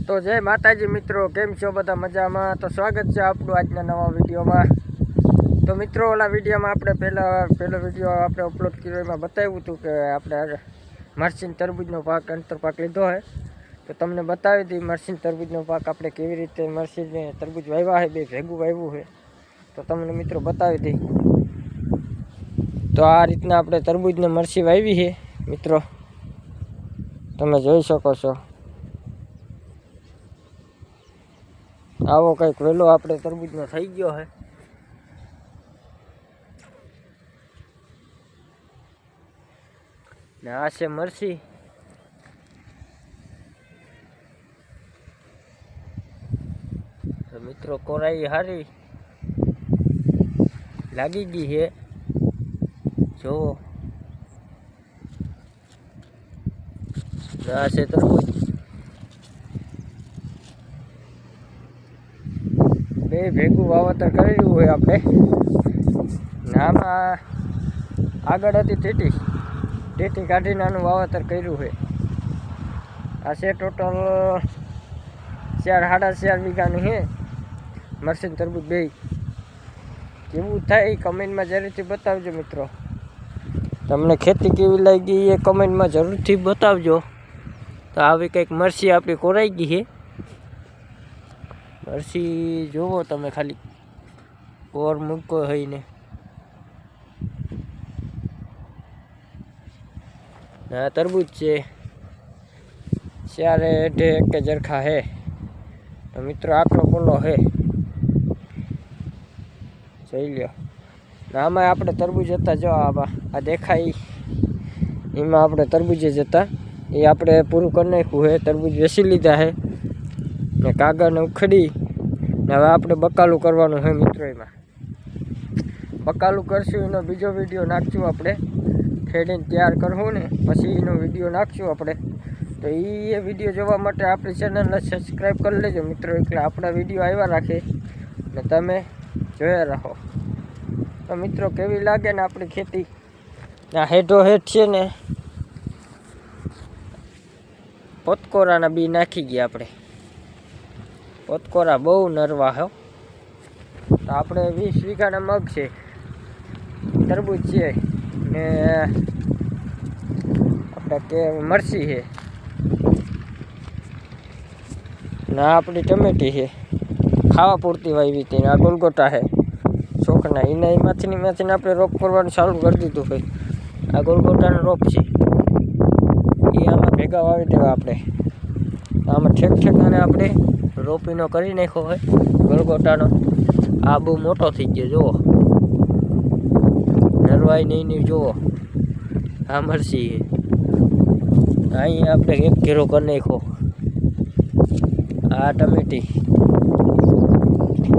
તો જય માતાજી મિત્રો, કેમ છો બધા? મજામાં? તો સ્વાગત છે આપણું આજના નવા વિડીયોમાં. તો મિત્રો, ઓલા વિડીયોમાં આપણે પહેલો વિડીયો આપણે અપલોડ કર્યો, એમાં બતાવ્યું હતું કે આપણે મરચીન તરબૂજનો પાક અંતર પાક લીધો છે. તો તમને બતાવી હતી મરચીન તરબૂજનો પાક આપણે કેવી રીતે મરચીને તરબૂજ વાવ્યા છે, બે ભેગું વાવ્યું છે. તો તમને મિત્રો બતાવી હતી. તો આ રીતના આપણે તરબૂજને મરચી વાવી છે મિત્રો, તમે જોઈ શકો છો. આવો કંઈક વેલો આપણે તરબૂજનો થઈ ગયો છે. ને આ છે મરચી. તો મિત્રો, કોરાઈ હારી લાગી ગઈ છે, જોવો. આ છે તરબૂજ, બે ભેગું વાવતર કરેલું હોય આપણે. ને આમાં આગળ હતી ટેટી કાઢીને આનું વાવતર કર્યું છે. આ છે ટોટલ 4.5 વીઘાની છે મરચીન તરબૂજ બે. કેવું થાય એ કમેન્ટમાં જરૂરથી બતાવજો મિત્રો. તમને ખેતી કેવી લાગી એ કમેન્ટમાં જરૂરથી બતાવજો. તો આવી કંઈક મરચી આપણી કોરાઈ ગઈ છે. મરચી જોવો તમે, ખાલી કોર મૂકો હોય ને આ તરબૂજ છે. ચારે હેઠે એક જરખા હે. તો મિત્રો, આટલો પોલો હે, જોઈ લ્યો. આમાં આપણે તરબૂજ હતા, જો આ દેખાય એમાં આપણે તરબૂજે જતા એ આપણે પૂરું કરી નાખ્યું છે. તરબૂજ વેચી લીધા છે ને કાગળને ઉખડી ને હવે આપણે બકાલું કરવાનું છે મિત્રો. એમાં બકાલું કરશું, એનો બીજો વિડીયો નાખશું આપણે. ખેડીને તૈયાર કરવું ને પછી એનો વિડીયો નાખશું આપણે. તો એ વિડીયો જોવા માટે આપણી ચેનલને સબસ્ક્રાઈબ કરી લેજો મિત્રો. એટલે આપણા વિડીયો આવ્યા રાખે ને તમે જોયા રાખો. તો મિત્રો, કેવી લાગે ને આપણી ખેતી? આ હેઠો હેઠ છે ને પોતકોરાના બી નાખી ગયા આપણે. પોતકોરા બહુ નરવા હો. તો આપણે 20 વીઘાના મગ છે, તરબૂજ છે ને આપણે કે મરચી છે ને આપણી ટમેટી છે. ખાવા પૂરતી વાવી હતી ને આ ગોલગોટા છે ચોખના. એમાંથી આપણે રોપ કરવાનું ચાલુ કરી દીધું ભાઈ. આ ગોલગોટાનો રોપ છે એ આમાં ભેગા વાવી દેવા આપણે. આમાં ઠેકાને આપણે રોપીનો કરી નાખ્યો હોય ગોલગોટાનો. આ બહુ મોટો થઈ ગયો, જુઓ. નરવાઈ નહીં જુઓ. આ મરચી છે. અહીંયા આપણે એક ઘેરો કરી નાખ્યો. આ ટમેટી.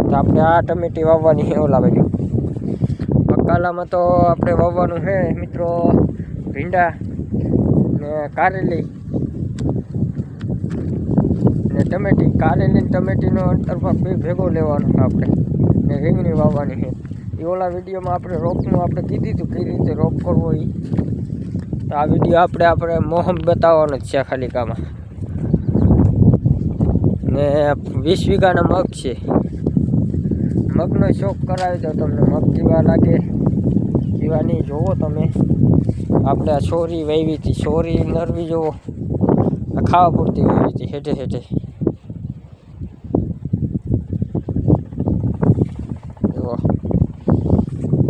તો આપણે આ ટમેટી વાવવાની છે ઓલા બાજુ. બકાલામાં તો આપણે વાવવાનું છે મિત્રો ભીંડા ને કારેલી ને ટમેટી. કારેલી ને ટમેટીનો અંતરભાગ બે ભેગો લેવાનો આપણે ને રીંગણી વાવવાની છે. એ ઓલા વિડીયોમાં આપણે રોપનું આપણે કીધું હતું કઈ રીતે રોપ કરવો એ. તો આ વિડીયો આપણે મોહમ બતાવવાનો જ છે ખાલી કામાં. ને 20 વીઘાના મગ છે. મગનો શોખ કરાવી દો તમને. મગ કેવા લાગે એવા નહીં, જોવો તમે. આપણે આ છોરી વાવી હતી, છોરી નરવી જોવો. આ ખાવા પૂરતી વાવી હતી હેઠે હેઠે. જુઓ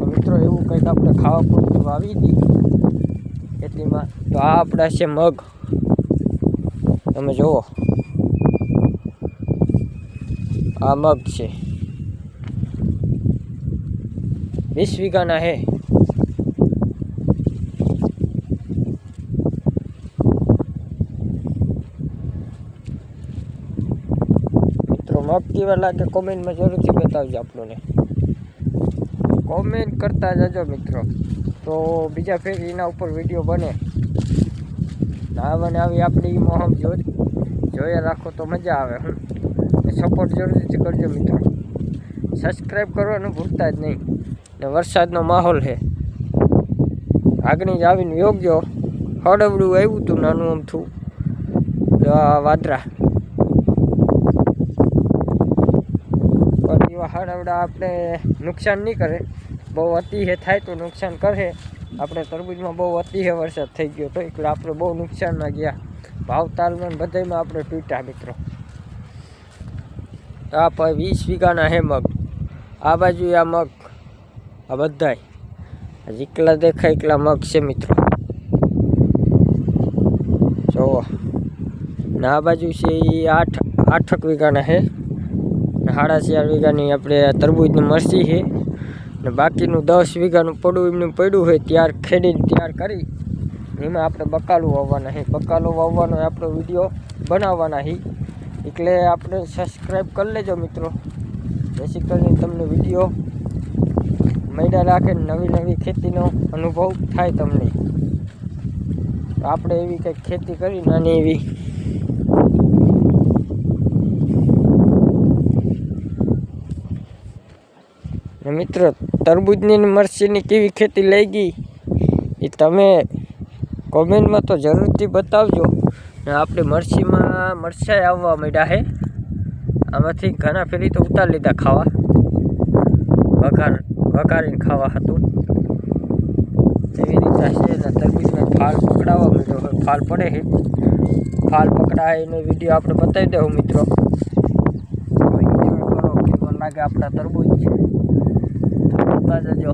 મિત્રો, એવું કંઈક આપણે ખાવા પૂરતી વાવી હતી એટલીમાં. તો આ આપણા છે મગ, તમે જુઓ. આ મગ છે, 20 વીઘાના હે. મિત્રો, મગ કેવા લાગે કોમેન્ટમાં જરૂરથી બતાવજો આપણને. કોમેન્ટ કરતા જજો મિત્રો. તો બીજા ફેર એના ઉપર વિડીયો બને. આવને આવી આપણી મોહમ જોયા રાખો તો મજા આવે. સપોર્ટ જરૂરથી કરજો મિત્રો. સબસ્ક્રાઈબ કરવાનું ભૂલતા જ નહીં. ને વરસાદનો માહોલ છે. આગળ જ આવીને યોગ્ય હળવડું આવ્યું હતું નાનું અમથું વાદરા. પહાડવડા આપણે નુકસાન નહીં કરે, બહુ અતિહે થાય તો નુકસાન કરે. આપણે તરબૂચમાં બહુ અતિહે વરસાદ થઈ ગયો તો એટલે આપણે બહુ નુકસાનમાં ગયા. ભાવતાલમાં બધામાં આપણે તૂટ્યા મિત્રો. આ 20 વીઘાના હે મગ. આ બાજુ આ મગ, આ બધાય જેટલા દેખાય એટલા મગ છે મિત્રો. જોવો ને આ બાજુ છે એ 8 વીઘાના છે. 4.5 વીઘાની આપણે તરબૂચની મરસી છે ને બાકીનું 10 વીઘાનું એમનું પડ્યું હોય ત્યાર ખેડીને તૈયાર કરી એમાં આપણે બકાલું વાવવાના છે. બકાલું વાવવાનો આપણો વિડીયો બનાવવાના છે એટલે આપણે સબસ્ક્રાઈબ કરી લેજો મિત્રો, જેથી કરીને તમને વિડીયો મળ્યા રાખે, નવી ખેતીનો અનુભવ થાય તમને. આપણે એવી કંઈક ખેતી કરી નાની એવી. મિત્રો તરબૂચની મરચીની કેવી ખેતી લઈ ગઈ એ તમે કોમેન્ટમાં તો જરૂરથી બતાવજો. ને આપણે મરચીમાં મરચાં આવવા માંડ્યા છે. આમાંથી ઘણા ફેરી તો ઉતાર લીધા ખાવા, વઘારીને ખાવા હતું એવી રીતે છે. ને તરબૂચમાં ફાલ પકડાવવા માંડ્યો હોય, ફાલ પડે છે. ફાલ પકડાય એનો વિડીયો આપણે બતાવી દઉં મિત્રો. કરો કેવો લાગે આપણા તરબૂચ જોતા જજો.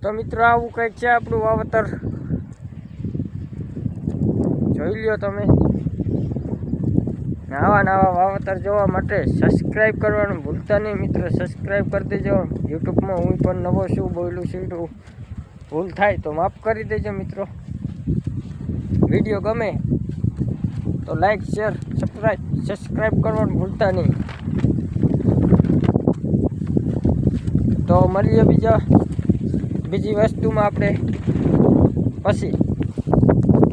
તો મિત્રો આવું કંઈક છે આપણું વાવતર, જોઈ લ્યો તમે. નવા વાવતર જોવા માટે સબસ્ક્રાઈબ કરવાનું ભૂલતા નહીં મિત્રો. સબસ્ક્રાઈબ કરી દેજો. યુટ્યુબમાં હું પણ નવો છું, બોલું છું, ભૂલ થાય તો માફ કરી દેજો મિત્રો. વિડીયો ગમે તો લાઈક શેર સબસ્ક્રાઈબ કરવાનું ભૂલતા નહીં. તો મળીએ બીજી વસ્તુમાં આપણે પછી.